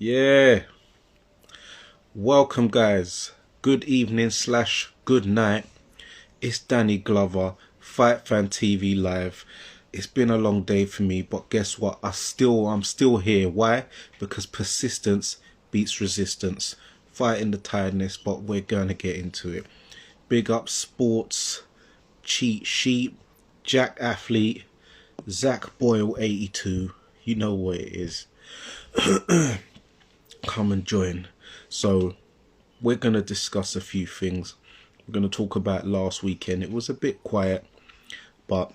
Yeah, welcome guys. Good evening slash good night. It's Danny Glover, Fight Fan TV Live. It's been a long day for me, but guess what? I'm still here. Why? Because persistence beats resistance. Fighting the tiredness, but we're gonna get into it. Big up sports, cheat sheet, Jack Athlete, Zach Boyle 82. You know what it is. Come and join. So we're going to discuss a few things. We're going to talk about last weekend. It was a bit quiet, but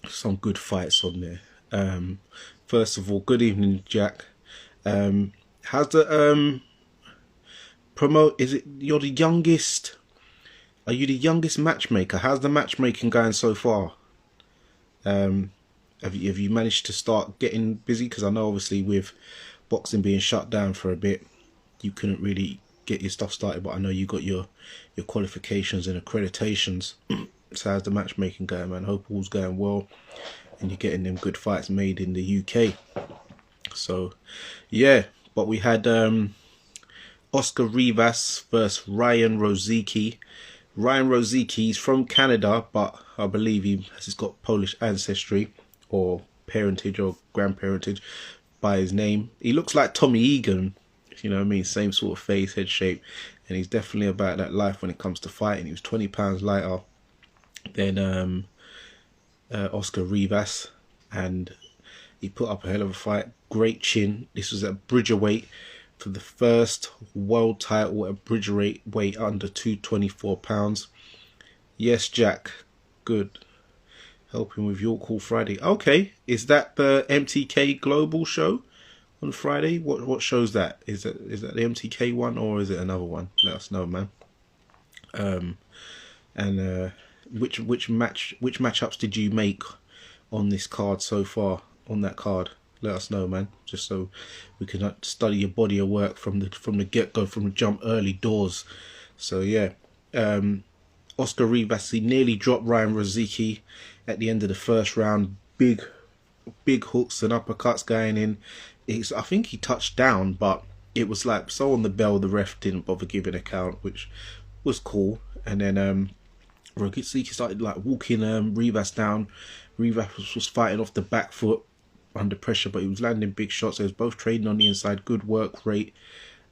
some good fights on there. First of all, good evening, Jack. How's the promote? Is it you're the youngest? Are you the youngest matchmaker? How's the matchmaking going so far? Have you managed to start getting busy? Because I know obviously with boxing being shut down for a bit, you couldn't really get your stuff started, but I know you got your qualifications and accreditations. So how's the matchmaking going, man? Hope all's going well and you're getting them good fights made in the UK. So yeah, but we had Oscar Rivas versus Ryan Rozicki. Ryan Rozicki is from Canada, but I believe he's got Polish ancestry or parentage or grandparentage by his name. He looks like Tommy Egan, you know what I mean? Same sort of face, head shape, and he's definitely about that life when it comes to fighting. He was 20 pounds lighter than Oscar Rivas, and he put up a hell of a fight. Great chin. This was at Bridgerweight for the first world title at Bridgerweight under 224 pounds. Yes, Jack. Good. Helping with York Hall Friday. Okay, is that the MTK Global show on Friday? What show's that? Is that the MTK one or is it another one? Let us know, man. And which matchups did you make on this card so far? On that card, let us know, man. Just so we can study your body of work from the get go, from the jump early doors. So yeah. Oscar Rivas, he nearly dropped Ryan Rozicki at the end of the first round. Big hooks and uppercuts going in. I think he touched down, but it was like so on the bell, the ref didn't bother giving a count, which was cool. And then Rozicki started like walking Rivas down. Rivas was fighting off the back foot under pressure, but he was landing big shots. They was both trading on the inside. Good work rate.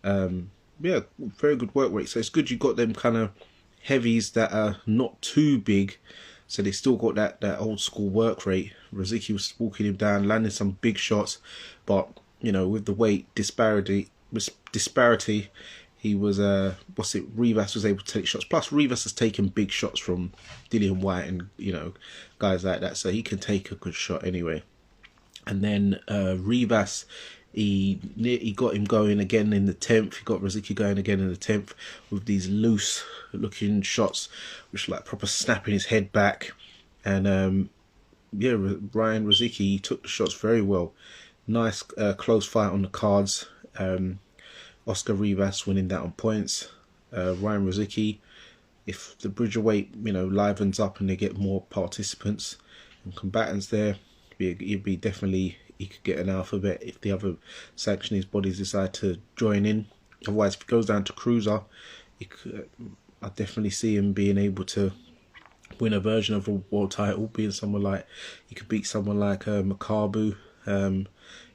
Yeah, very good work rate. So it's good you got them kind of heavies that are not too big, so they still got that old school work rate. Rozicki was walking him down, landing some big shots, but you know, with the weight disparity, he was Rivas was able to take shots. Plus Rivas has taken big shots from Dillian, Whyte and you know, guys like that, so he can take a good shot anyway. And then Rivas, he got him going again in the 10th. He got Rozicki going again in the 10th with these loose looking shots, which like proper snapping his head back. And yeah, Ryan Rozicki took the shots very well. Nice close fight on the cards. Oscar Rivas winning that on points. Ryan Rozicki, if the Bridgerweight, you know, livens up and they get more participants and combatants there, it'd be definitely, he could get an alphabet if the other sanctioning bodies decide to join in. Otherwise, if it goes down to cruiser, I definitely see him being able to win a version of a world title, being someone like, he could beat someone like Makabu.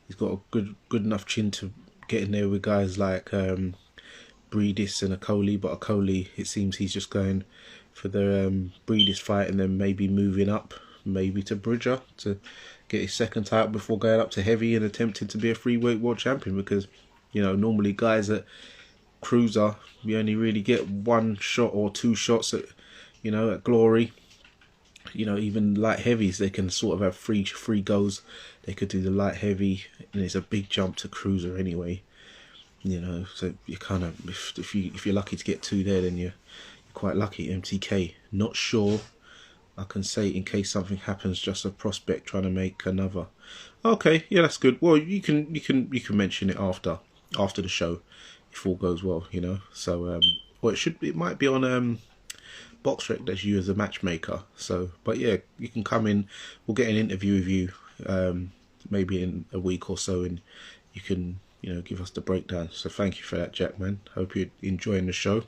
He's got a good enough chin to get in there with guys like Bridis and Akoli, but Akoli, it seems he's just going for the Bridis fight and then maybe moving up, maybe to Bridger to get his second title before going up to heavy and attempting to be a freeweight world champion. Because you know, normally guys at cruiser, you only really get one shot or two shots at, you know, at glory. You know, even light heavies, they can sort of have free goes. They could do the light heavy, and it's a big jump to cruiser anyway. You know, so you kind of, if you're lucky to get two there, then you're quite lucky. MTK, not sure. I can say in case something happens, just a prospect trying to make another. Okay, yeah, that's good. Well, you can mention it after the show if all goes well, you know. So well, it might be on BoxRec, that's you as a matchmaker. So, but yeah, you can come in. We'll get an interview with you maybe in a week or so, and you can you know, give us the breakdown. So thank you for that, Jack, man. Hope you're enjoying the show.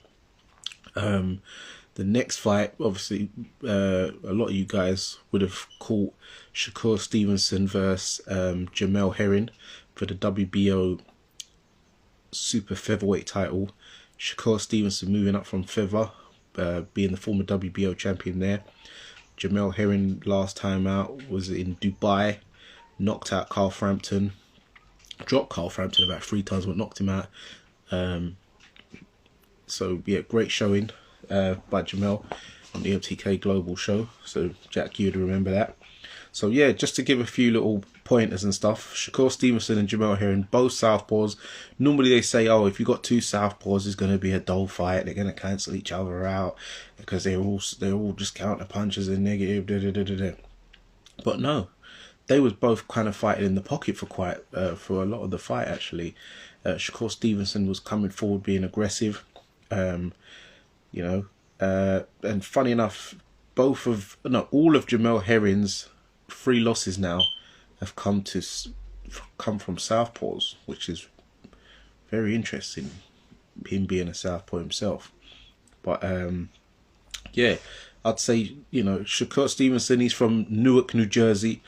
The next fight, obviously, a lot of you guys would have caught Shakur Stevenson versus Jamel Herring for the WBO super featherweight title. Shakur Stevenson moving up from feather, being the former WBO champion there. Jamel Herring last time out was in Dubai, knocked out Carl Frampton, dropped Carl Frampton about 3 times, but knocked him out. So yeah, great showing by Jamel on the MTK Global show. So Jack, you'd remember that. So yeah, just to give a few little pointers and stuff. Shakur Stevenson and Jamel Herring, both southpaws. Normally they say, oh, if you got 2 southpaws, it's going to be a dull fight. They're going to cancel each other out because they're all just counter punches and negative. But no, they was both kind of fighting in the pocket for for a lot of the fight actually. Shakur Stevenson was coming forward, being aggressive. You know, and funny enough, all of Jamel Herring's 3 losses now have come from southpaws, which is very interesting, him being a southpaw himself. But yeah, I'd say, you know, Shakur Stevenson, he's from Newark, New Jersey.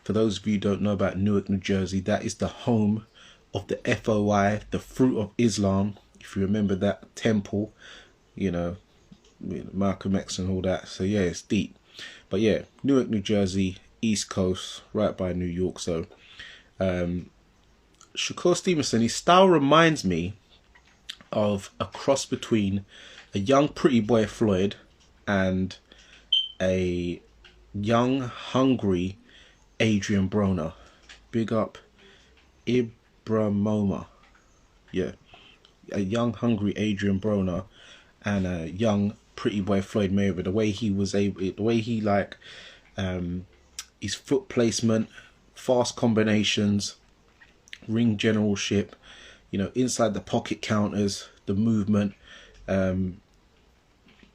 For those of you who don't know about Newark, New Jersey, that is the home of the FOI, the Fruit of Islam. If you remember that temple, you know, Malcolm X and all that. So yeah, it's deep. But yeah, Newark, New Jersey, East Coast, right by New York. So Shakur Stevenson, his style reminds me of a cross between a young pretty boy Floyd and a young hungry Adrian Broner. Big up Ibramoma. Yeah, a young hungry Adrian Broner and a young pretty boy Floyd Mayweather. The way he like his foot placement, fast combinations, ring generalship, you know, inside the pocket counters, the movement.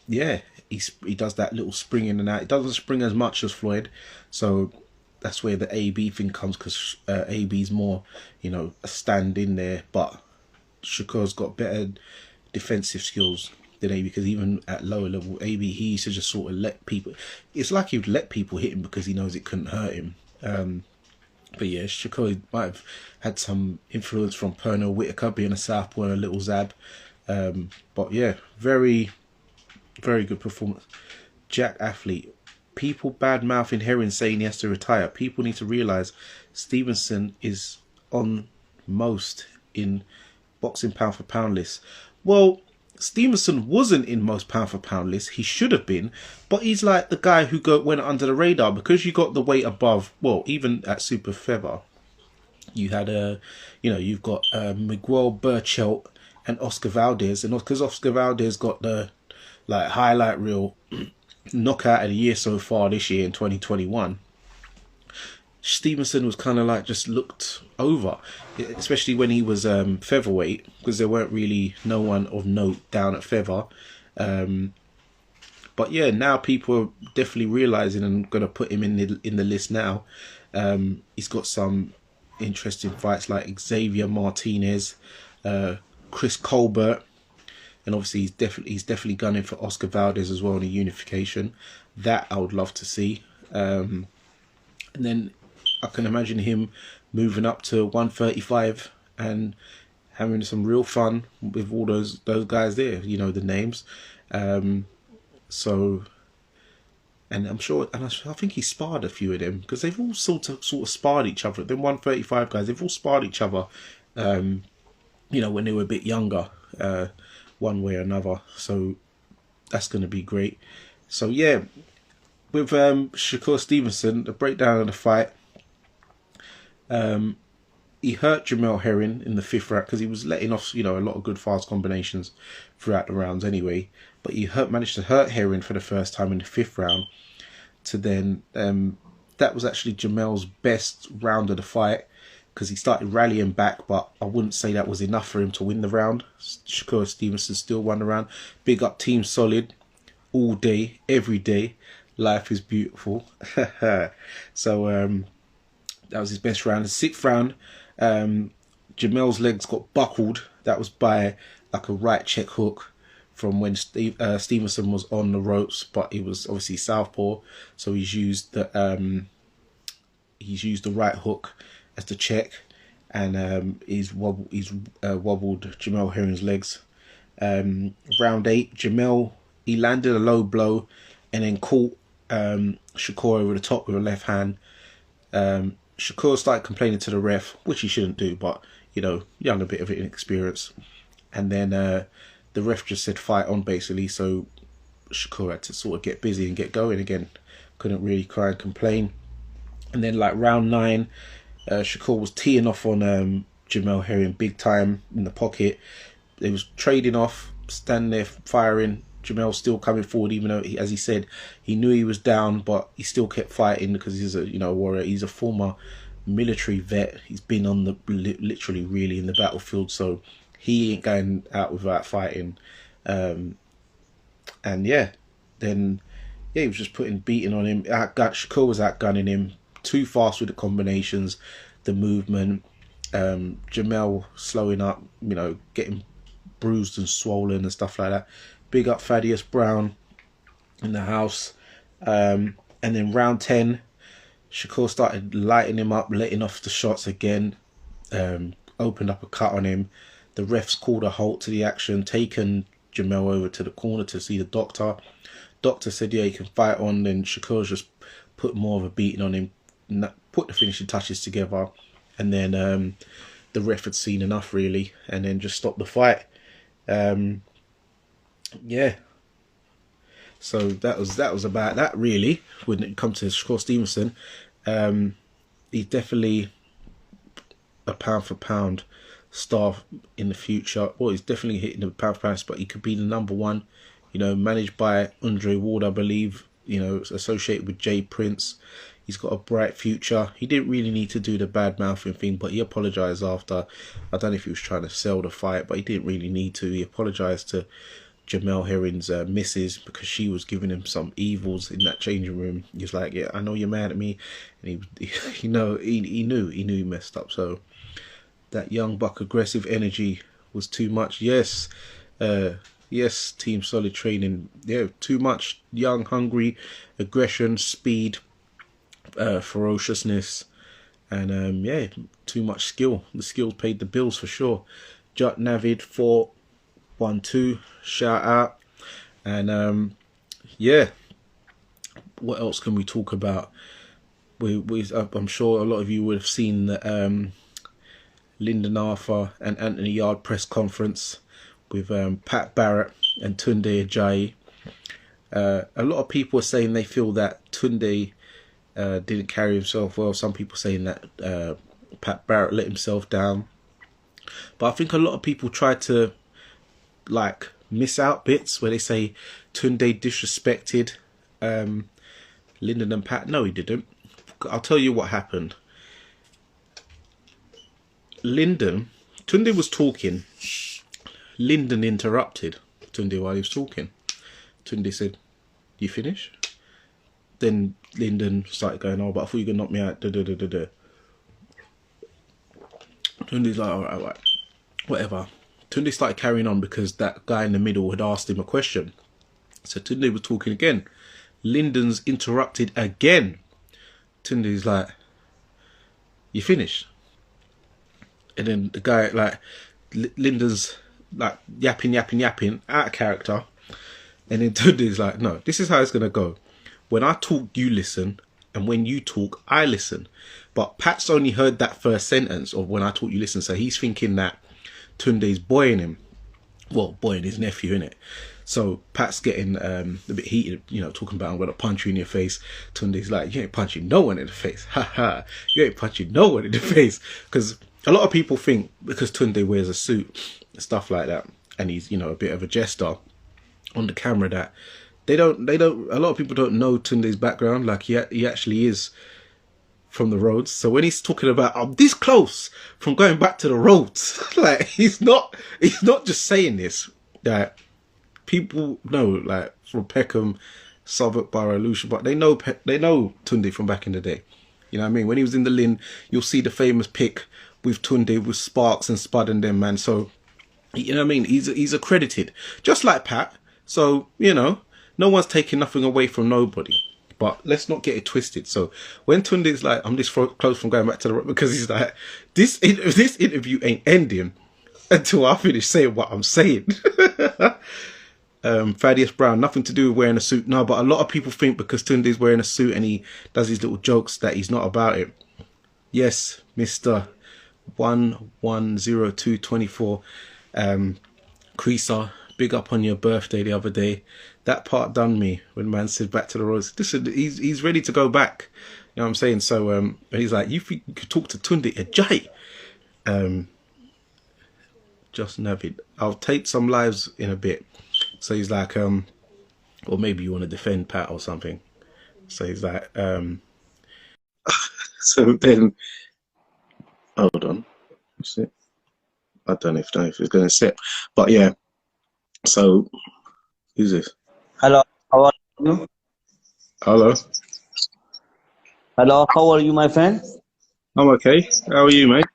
Yeah, he does that little spring in and out. It doesn't spring as much as Floyd, so that's where the AB thing comes, because AB's more, you know, a stand in there. But Shakur's got better defensive skills than AB, because even at lower level, AB, he used to just sort of let people, it's like he would let people hit him because he knows it couldn't hurt him. But yeah, Shakur might have had some influence from Pernell Whitaker being a southpaw and a little zab. But yeah, very, very good performance. Jack athlete. People bad mouthing Herring saying he has to retire. People need to realise Stevenson is on most in boxing pound for pound lists. Well, Stevenson wasn't in most pound for pound lists. He should have been, but he's like the guy who went under the radar because you got the weight above. Well, even at super feather, you had you've got Miguel Burchelt and Oscar Valdez, and because Oscar Valdez got the like highlight reel knockout of the year so far this year in 2021, Stevenson was kind of like just looked over, especially when he was featherweight, because there weren't really no one of note down at feather. But yeah, now people are definitely realizing and going to put him in the list now. He's got some interesting fights like Xavier Martinez, Chris Colbert, and obviously he's definitely gunning for Oscar Valdez as well in a unification. That I would love to see. And then I can imagine him moving up to 135 and having some real fun with all those guys there. You know the names. So, and I'm sure, and I think he sparred a few of them because they've all sort of sparred each other. Them 135 guys, they've all sparred each other. You know, when they were a bit younger, one way or another. So that's going to be great. So yeah, with Shakur Stevenson, the breakdown of the fight. He hurt Jamel Herring in the 5th round because he was letting off, you know, a lot of good fast combinations throughout the rounds anyway. But he managed to hurt Herring for the first time in the 5th round. To then, that was actually Jamel's best round of the fight because he started rallying back, but I wouldn't say that was enough for him to win the round. Shakur Stevenson still won the round. Big up Team Solid, all day, every day. Life is beautiful. So that was his best round. The 6th round, Jamel's legs got buckled. That was by like a right check hook from when Stevenson was on the ropes, but he was obviously southpaw, so he's used the right hook as the check, and he's wobbled Jamel Herring's legs. Round 8, Jamel, he landed a low blow and then caught Shakur over the top with a left hand. Shakur started complaining to the ref, which he shouldn't do, but you know, young, a bit of inexperience. And then the ref just said fight on, basically, so Shakur had to sort of get busy and get going again. Couldn't really cry and complain. And then like round 9, Shakur was teeing off on Jamel Herring big time in the pocket. They was trading off, standing there firing. Jamel still coming forward, even though, as he said, he knew he was down, but he still kept fighting because he's a warrior. He's a former military vet. He's been on the literally really in the battlefield, so he ain't going out without fighting. And yeah, then he was just beating on him. Shakur was outgunning him, too fast with the combinations, the movement. Jamel slowing up, getting bruised and swollen and stuff like that. Big up Thaddeus Brown in the house. And then round 10, Shakur started lighting him up, letting off the shots again. Opened up a cut on him. The refs called a halt to the action, taken Jamel over to the corner to see the doctor. Doctor said, yeah, he can fight on. Then Shakur just put more of a beating on him, put the finishing touches together. And then the ref had seen enough, really, and then just stopped the fight. Yeah. So that was about that, really, when it comes to Shakur Stevenson. He's definitely a pound for pound star in the future. Well, he's definitely hitting the pound for pound spot. He could be the number one, managed by Andre Ward, I believe, associated with Jay Prince. He's got a bright future. He didn't really need to do the bad mouthing thing, but he apologised after. I don't know if he was trying to sell the fight, but he didn't really need to. He apologised to Jamel Herring's missus because she was giving him some evils in that changing room. He was like, yeah, I know you're mad at me. And he knew he messed up. So that young buck aggressive energy was too much. Yes, Team Solid Training. Yeah, too much young, hungry aggression, speed, ferociousness, and too much skill. The skills paid the bills for sure. Jut Navid 412, shout out. And what else can we talk about? I'm sure a lot of you would have seen the Lyndon Arthur and Anthony Yarde press conference with Pat Barrett and Tunde Ajayi. A lot of people are saying they feel that Tunde didn't carry himself well. Some people saying that Pat Barrett let himself down. But I think a lot of people try to miss out bits where they say Tunde disrespected Lyndon and Pat. No, he didn't. I'll tell you what happened. Tunde was talking. Lyndon interrupted Tunde while he was talking. Tunde said, "You finish?" Then Lyndon started going, "Oh, but I thought you were going to knock me out." Tunde's like, all right, whatever. Tunde started carrying on because that guy in the middle had asked him a question. So Tunde was talking again. Lyndon's interrupted again. Tunde's like, "You finished?" And then the guy, Lyndon's yapping, out of character. And then Tunde's like, "No, this is how it's going to go. When I talk, you listen. And when you talk, I listen." But Pat's only heard that first sentence of "when I talk, you listen." So he's thinking that Tunde's boying him. Well, boying his nephew, innit? So Pat's getting a bit heated, talking about, "I'm going to punch you in your face." Tunde's like, "You ain't punching no one in the face." Ha ha. You ain't punching no one in the face. Because a lot of people think because Tunde wears a suit and stuff like that, and he's, a bit of a jester on the camera, that a lot of people don't know Tunde's background. Like he actually is from the roads. So when he's talking about, "I'm this close from going back to the roads," he's not just saying this. That people know, from Peckham, Southwark Borough, Lucia, but they know Tunde from back in the day. You know what I mean? When he was in the Lynn, you'll see the famous pic with Tunde, with Sparks and Spud and them, man. So, you know what I mean? He's accredited, just like Pat. So, you know, no one's taking nothing away from nobody. But let's not get it twisted. So when Tunde's like, I'm this close from going back to the rock, because he's like, this interview ain't ending until I finish saying what I'm saying. Thaddeus Brown, nothing to do with wearing a suit. No, but a lot of people think because Tunde's wearing a suit and he does his little jokes that he's not about it. Yes, Mr. 110224. Creaser, big up on your birthday the other day. That part done me when man said back to the Royals. Listen, he's ready to go back. You know what I'm saying? So he's like, you think you could talk to Tunde Ajayi? Just Navid. I'll take some lives in a bit. So he's like, or maybe you want to defend Pat or something. So he's like, so then, hold on. What's it? I don't know if it's going to sit, but yeah. So, who's this? Hello, how are you? Hello. Hello, how are you, my friend? I'm okay. How are you, mate?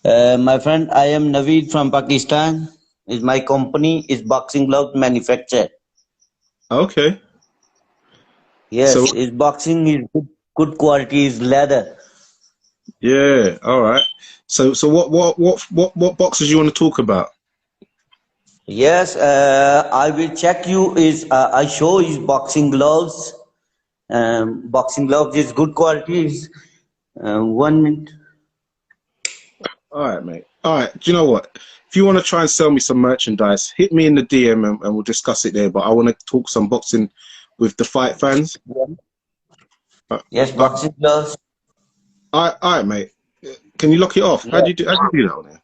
My friend, I am Naveed from Pakistan. Is my company is boxing gloves manufacturer. Okay. Yes, So, is boxing is good quality is leather. yeah. All right. So what boxes you want to talk about? Yes, I will check you. Is I show is boxing gloves. Boxing gloves is good quality. 1 minute. All right, mate. All right. Do you know what? If you want to try and sell me some merchandise, hit me in the DM and we'll discuss it there. But I want to talk some boxing with the fight fans. Yes, boxing gloves. All right, mate. Can you lock it off? Yes. How do you do that on there?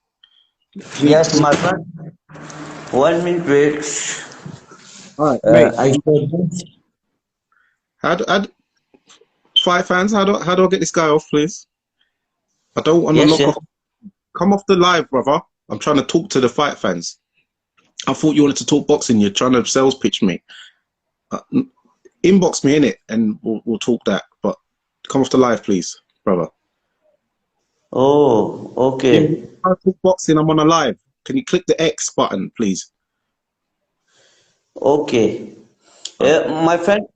Yes, my friend. 1 minute, wait. All right, mate. I show this. Fight fans, how do I get this guy off, please? I don't want to Yes, lock off. Come off the live, brother. I'm trying to talk to the fight fans. I thought you wanted to talk boxing. You're trying to sales pitch me. Inbox me in it, and we'll talk that. But come off the live, please, brother. Oh, okay. Yeah, I talk boxing. I'm on a live. Can you click the X button, please? Okay. My friend,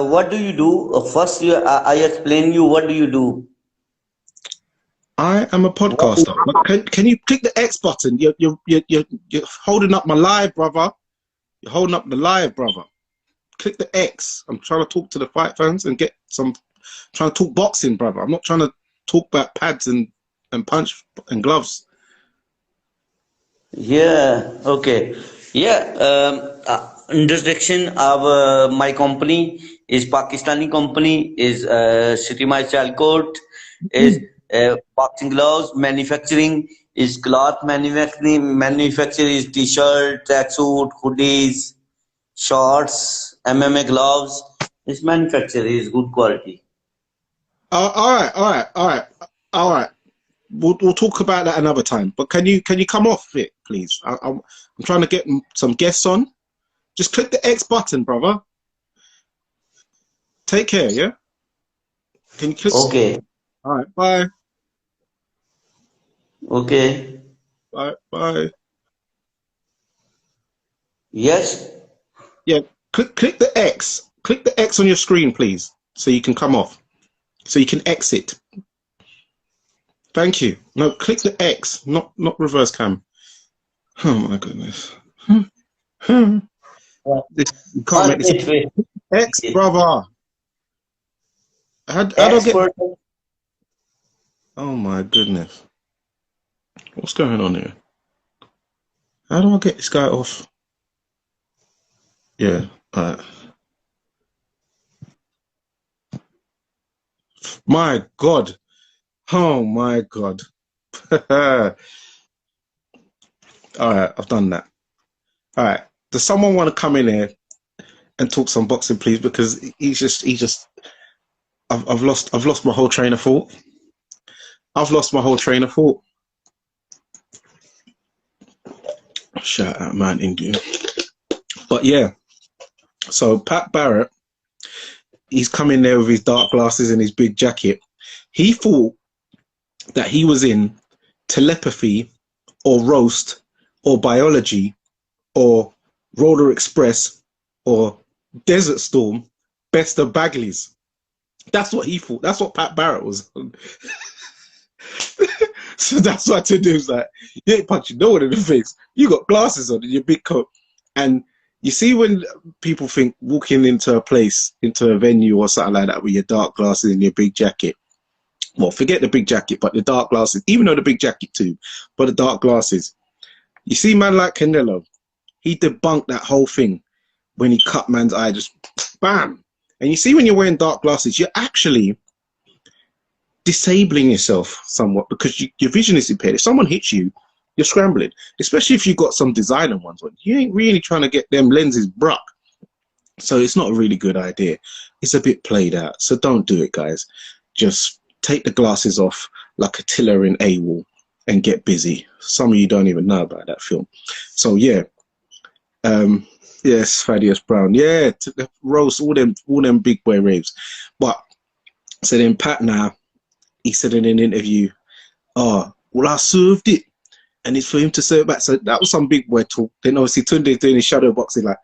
what do you do? First, I explain you what do you do. I am a podcaster. Can you click the X button? You're holding up my live, brother. You're holding up the live, brother. Click the X. I'm trying to talk to the fight fans and get some. Trying to talk boxing, brother. I'm not trying to talk about pads and punch and gloves. Yeah. Okay. Yeah. Introduction of my company is Pakistani company is City My Child Court is boxing gloves manufacturing is cloth manufacture is t-shirt, tracksuit, hoodies, shorts, MMA gloves. This manufacturer is good quality. All right. We'll talk about that another time. But can you come off it, please? I'm trying to get some guests on. Just click the X button, brother. Take care, yeah? Can you click? Okay. All right, bye. Okay. Bye. Yes. Yeah, click the X. Click the X on your screen, please, so you can come off. So you can exit. Thank you. No, click the X, not reverse cam. Oh my goodness. You can't make this. X, brother. How do I get? Oh my goodness. What's going on here? How do I get this guy off? Yeah. All right. My God. Oh my God. All right, I've done that. All right. Does someone want to come in here and talk some boxing, please? Because I've lost my whole train of thought. Shout out, man, India. But yeah, so Pat Barrett, he's come in there with his dark glasses and his big jacket. He thought that he was in telepathy or roast or biology or Roller Express or Desert Storm, Best of Bagleys. That's what he thought. That's what Pat Barrett was on. So that's why Tunde was like, you ain't punching no one in the face. You got glasses on in your big coat. And you see when people think walking into a place, into a venue or something like that with your dark glasses and your big jacket. Well, forget the big jacket, but the dark glasses, even though the big jacket too, but the dark glasses. You see man like Canelo, he debunked that whole thing when he cut man's eye, just bam. And you see when you're wearing dark glasses, you're actually disabling yourself somewhat because your vision is impaired. If someone hits you, you're scrambling, especially if you've got some designer ones on. You ain't really trying to get them lenses bruck. So it's not a really good idea. It's a bit played out. So don't do it, guys. Just take the glasses off like Attila in AWOL and get busy. Some of you don't even know about that film. So yeah. Yes, Thaddeus Brown. Yeah, to the roast, all them big boy raves. But so then Pat now, he said in an interview, oh, well, I served it. And it's for him to serve back. So that was some big boy talk. Then obviously Tunde doing his shadow boxing, like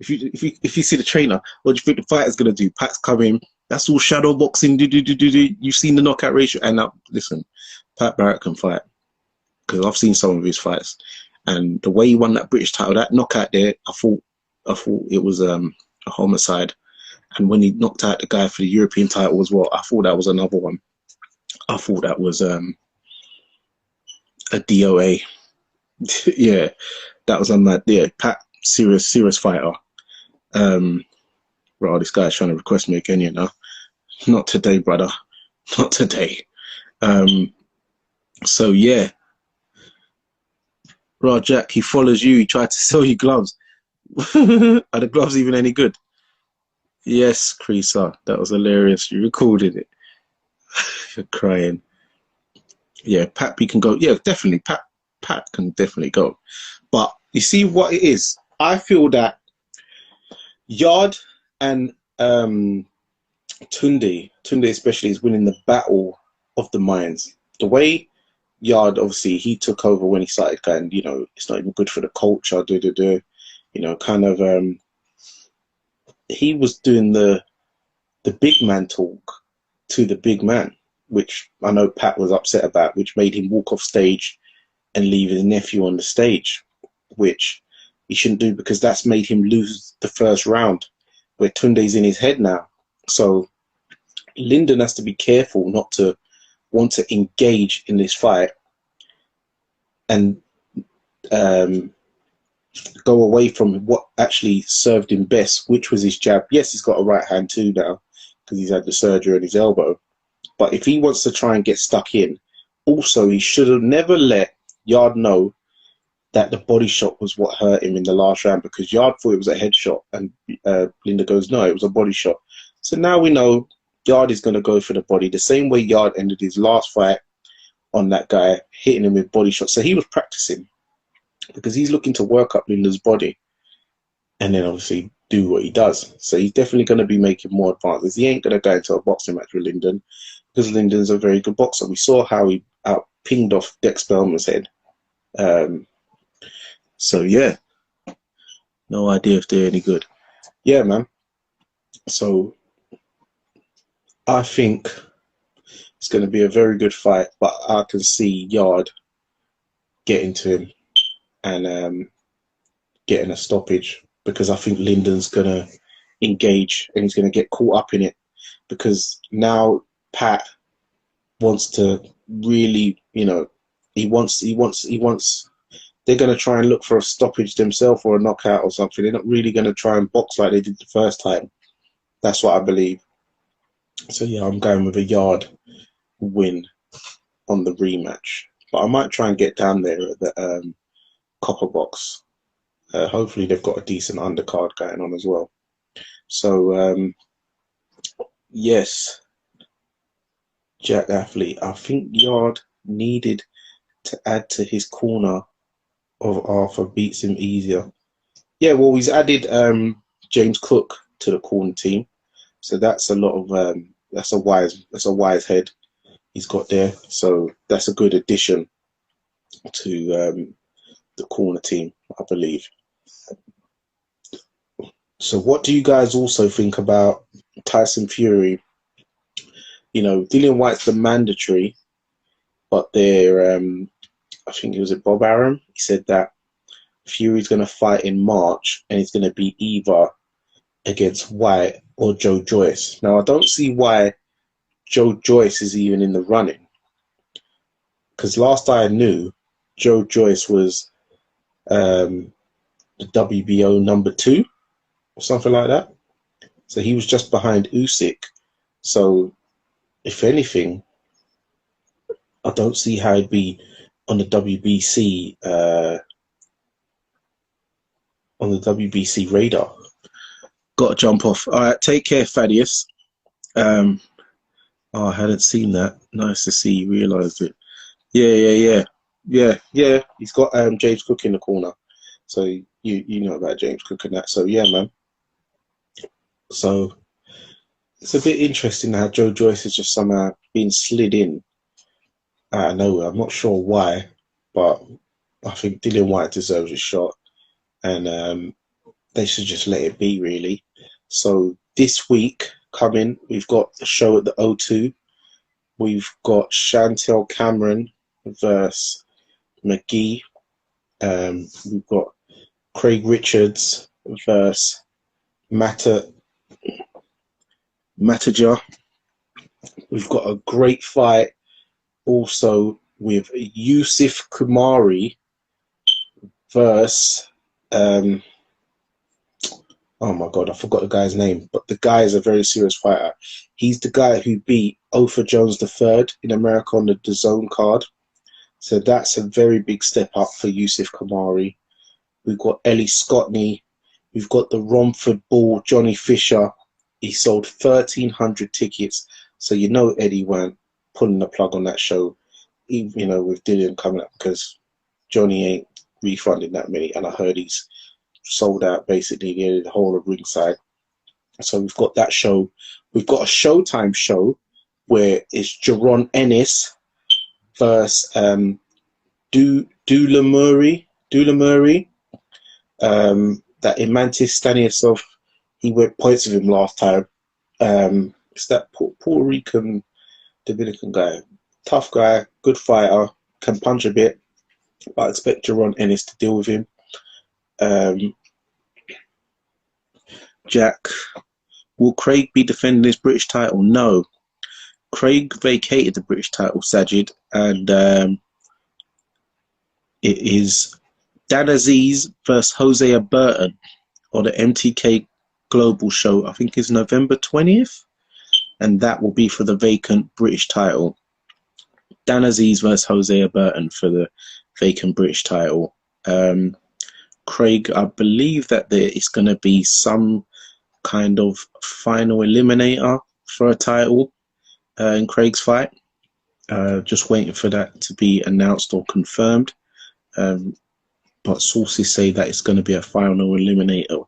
if you see the trainer, what do you think the fighter's gonna do? Pat's coming, that's all shadow boxing, you've seen the knockout ratio. And now listen, Pat Barrett can fight. Because I've seen some of his fights. And the way he won that British title, that knockout there, I thought it was a homicide. And when he knocked out the guy for the European title as well, I thought that was another one. I thought that was a DOA. Yeah, that was a mad. Yeah, Pat, serious fighter. Right, this guy's trying to request me again, you know. Not today, brother. Not today. So yeah. Right, Jack, he follows you. He tried to sell you gloves. Are the gloves even any good? Yes, Creaser. That was hilarious. You recorded it. You're crying. Yeah, Pat B can go. Yeah, definitely. Pat can definitely go. But you see what it is? I feel that Yarde and Tunde especially is winning the battle of the minds. The way Yarde, obviously, he took over when he started going, you know, it's not even good for the culture, you know, kind of, he was doing the big man talk to the big man, which I know Pat was upset about, which made him walk off stage and leave his nephew on the stage, which he shouldn't do because that's made him lose the first round, where Tunde's in his head now. So Lyndon has to be careful not to want to engage in this fight and go away from what actually served him best, which was his jab. Yes, he's got a right hand too now because he's had the surgery on his elbow. But if he wants to try and get stuck in, also he should have never let Yarde know that the body shot was what hurt him in the last round, because Yarde thought it was a headshot and Linda goes, no, it was a body shot. So now we know Yarde is going to go for the body, the same way Yarde ended his last fight on that guy, hitting him with body shots. So he was practicing because he's looking to work up Linda's body and then obviously do what he does. So he's definitely going to be making more advances. He ain't going to go into a boxing match with Lyndon because Lyndon's a very good boxer. We saw how he out-pinged off Dex Spellman's head. So yeah, no idea if they're any good. Yeah, man. So I think it's going to be a very good fight, but I can see Yarde getting to him and getting a stoppage, because I think Lyndon's going to engage and he's going to get caught up in it, because now Pat wants to really, you know, he wants they're going to try and look for a stoppage themselves or a knockout or something. They're not really going to try and box like they did the first time. That's what I believe. So yeah, I'm going with a Yarde win on the rematch. But I might try and get down there at the Copper Box. Hopefully they've got a decent undercard going on as well. So yes, Jack Athlete. I think Yarde needed to add to his corner of Arthur beats him easier. Yeah, well, he's added James Cook to the corner team, so that's a lot of that's a wise head. he's got there. So that's a good addition to the corner team, I believe. So what do you guys also think about Tyson Fury? You know, Dillian Whyte's the mandatory, but they're, I think it was Bob Arum. He said that Fury's going to fight in March and it's going to be either against Whyte or JoenJoyce. Now, I don't see why JoenJoyce is even in the running, because last I knew, JoenJoyce was the WBO number 2 or something like that. So he was just behind Usyk. So if anything, I don't see how he'd be on the WBC radar. Got to jump off. All right, take care, Thaddeus. Oh, I hadn't seen that. Nice to see you realised it. Yeah. He's got James Cook in the corner, so you know about James Cook and that. So yeah, man. So it's a bit interesting how JoenJoyce is just somehow being slid in out of nowhere. I'm not sure why, but I think Dillian Whyte deserves a shot, and they should just let it be, really. So this week coming, we've got a show at the O2. We've got Chantel Cameron versus McGee. We've got Craig Richards versus Mataja. We've got a great fight also with Yusuf Kumari versus oh my god, I forgot the guy's name, but the guy is a very serious fighter. He's the guy who beat Ofer Jones III in America on the DAZN card. So that's a very big step up for Yusuf Kumari. We've got Ellie Scottney. We've got the Romford Bull, Johnny Fisher. He sold 1,300 tickets. So you know Eddie weren't pulling the plug on that show, even, you know, with Dillian coming up, because Johnny ain't refunding that many. And I heard he's sold out basically the whole of ringside. So we've got that show. We've got a Showtime show where it's Jaron Ennis versus Dula Murray. That Imantis Stanislav, he went points with him last time. It's that Puerto Rican Dominican guy. Tough guy, good fighter, can punch a bit, but I expect Jaron Ennis to deal with him. Jack, will Craig be defending his British title? No. Craig vacated the British title, Sajid, and it is Dan Aziz versus Hosea Burton on the MTK Global show. I think it's November 20th, and that will be for the vacant British title. Dan Aziz versus Hosea Burton for the vacant British title. Craig, I believe that there is going to be some kind of final eliminator for a title in Craig's fight. Just waiting for that to be announced or confirmed. But sources say that it's going to be a final eliminator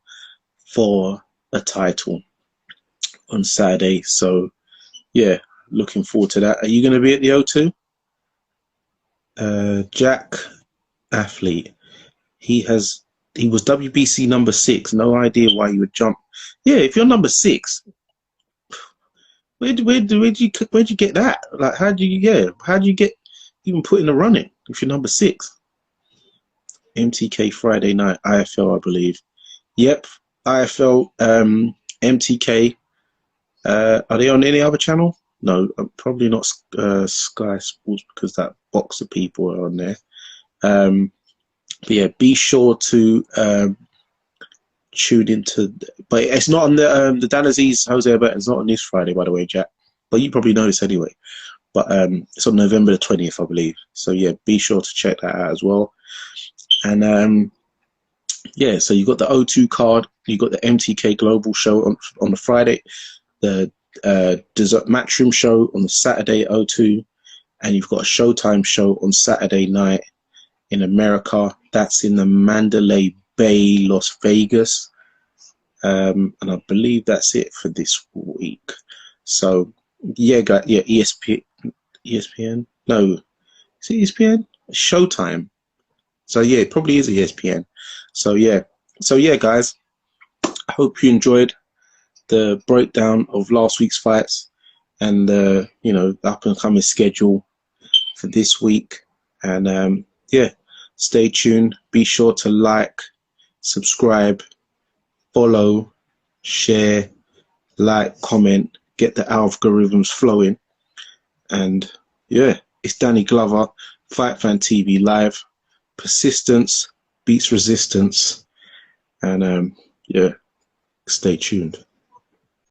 for a title on Saturday. So, yeah, looking forward to that. Are you going to be at the O2? Jack Athlete. He was WBC number 6. No idea why you would jump. Yeah, if you're number 6, where'd you get that? Like, how do you get even put in the running if you're number 6? MTK Friday night, IFL, I believe. Yep, IFL, MTK. Are they on any other channel? No, probably not Sky Sports, because that box of people are on there. But yeah, be sure to tune into. But it's not on the Dan Aziz Hosea Burton. It's not on this Friday, by the way, Jack. But you probably know this anyway. But it's on November the 20th, I believe. So yeah, be sure to check that out as well. And yeah, so you got the O2 card, you got the MTK Global show on the Friday, the Matchroom show on the Saturday at O2, and you've got a Showtime show on Saturday night in America. That's in the Mandalay Bay, Las Vegas. And I believe that's it for this week. So yeah, ESPN ESPN? No, is it ESPN? Showtime. So yeah, it probably is ESPN. So yeah, guys. I hope you enjoyed the breakdown of last week's fights and the up and coming schedule for this week. And yeah, stay tuned. Be sure to like, subscribe, follow, share, like, comment, get the algorithms flowing. And yeah, it's Danny Glover, Fight Fan TV Live. Persistence beats resistance. And yeah, stay tuned.